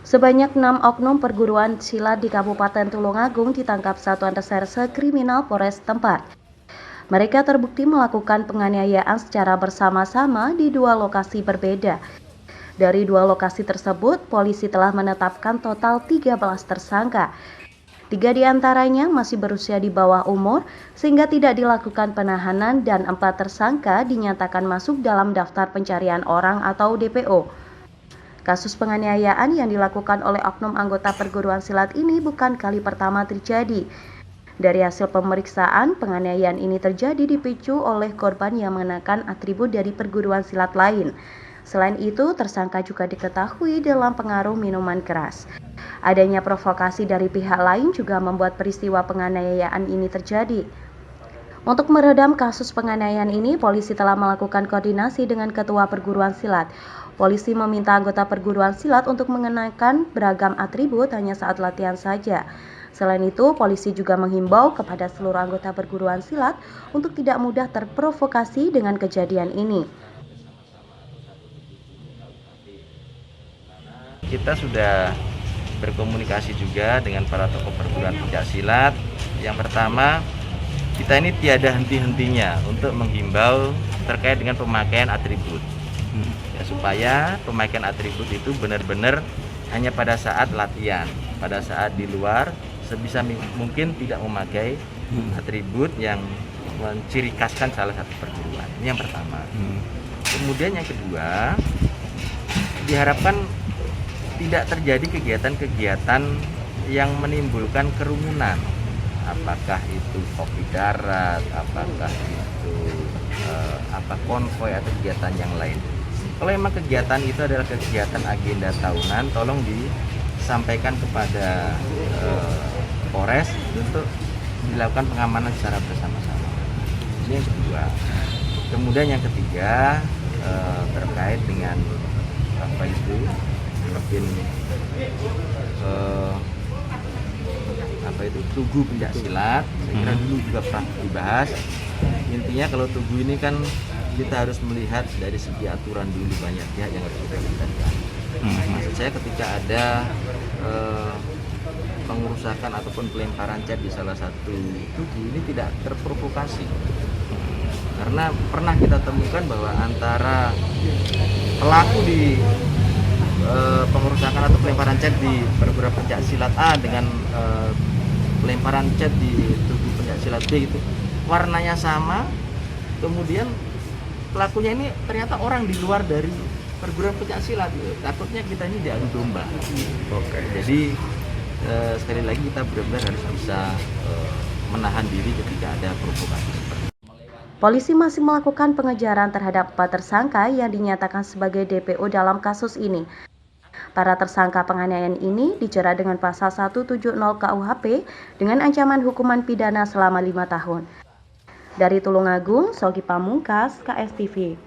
Sebanyak 6 oknum perguruan silat di Kabupaten Tulungagung ditangkap Satuan Reserse Kriminal Polres tempat. Mereka terbukti melakukan penganiayaan secara bersama-sama di 2 lokasi berbeda. Dari 2 lokasi tersebut, polisi telah menetapkan total 13 tersangka. 3 diantaranya masih berusia di bawah umur, sehingga tidak dilakukan penahanan dan 4 tersangka dinyatakan masuk dalam daftar pencarian orang atau DPO. Kasus penganiayaan yang dilakukan oleh oknum anggota perguruan silat ini bukan kali pertama terjadi. Dari hasil pemeriksaan, penganiayaan ini terjadi dipicu oleh korban yang mengenakan atribut dari perguruan silat lain. Selain itu, tersangka juga diketahui dalam pengaruh minuman keras. Adanya provokasi dari pihak lain juga membuat peristiwa penganiayaan ini terjadi. Untuk meredam kasus penganiayaan ini, polisi telah melakukan koordinasi dengan ketua perguruan silat. Polisi meminta anggota perguruan silat untuk mengenakan beragam atribut hanya saat latihan saja. Selain itu, polisi juga menghimbau kepada seluruh anggota perguruan silat untuk tidak mudah terprovokasi dengan kejadian ini. Kita sudah berkomunikasi juga dengan para tokoh perguruan pencaksilat. Yang pertama, kita ini tiada henti-hentinya untuk menghimbau terkait dengan pemakaian atribut. Ya, supaya pemakaian atribut itu benar-benar hanya pada saat latihan, pada saat di luar sebisa mungkin tidak memakai atribut yang menciri khaskan salah satu perguruan. Ini yang pertama. Kemudian yang kedua, diharapkan tidak terjadi kegiatan-kegiatan yang menimbulkan kerumunan, apakah itu kopi darat, apakah itu konvoy atau kegiatan yang lain. Kalau memang kegiatan itu adalah kegiatan agenda tahunan, tolong disampaikan kepada Polres untuk dilakukan pengamanan secara bersama-sama. Ini yang kedua. Kemudian yang ketiga, terkait dengan mungkin tugu pencaksilat. Saya kira dulu juga pernah dibahas. Intinya kalau tugu ini kan kita harus melihat dari segi aturan dulu, banyak pihak yang harus kita libatkan. Maksud saya ketika ada pengerusakan ataupun pelemparan cat di salah satu tugu, ini tidak terprovokasi. Karena pernah kita temukan bahwa antara pelaku di pengerusakan atau pelemparan cat di perguruan pencaksilat A dengan pelemparan cat di tubuh pencaksilat B itu warnanya sama, kemudian pelakunya ini ternyata orang di luar dari perguruan pencaksilat. Takutnya kita ini diadu domba. Jadi sekali lagi kita benar-benar harus bisa menahan diri ketika ada provokasi seperti itu. Polisi masih melakukan pengejaran terhadap 4 tersangka yang dinyatakan sebagai DPO dalam kasus ini. Para tersangka penganiayaan ini dijerat dengan pasal 170 KUHP dengan ancaman hukuman pidana selama 5 tahun. Dari Tulungagung, Sogi Pamungkas, KSTV.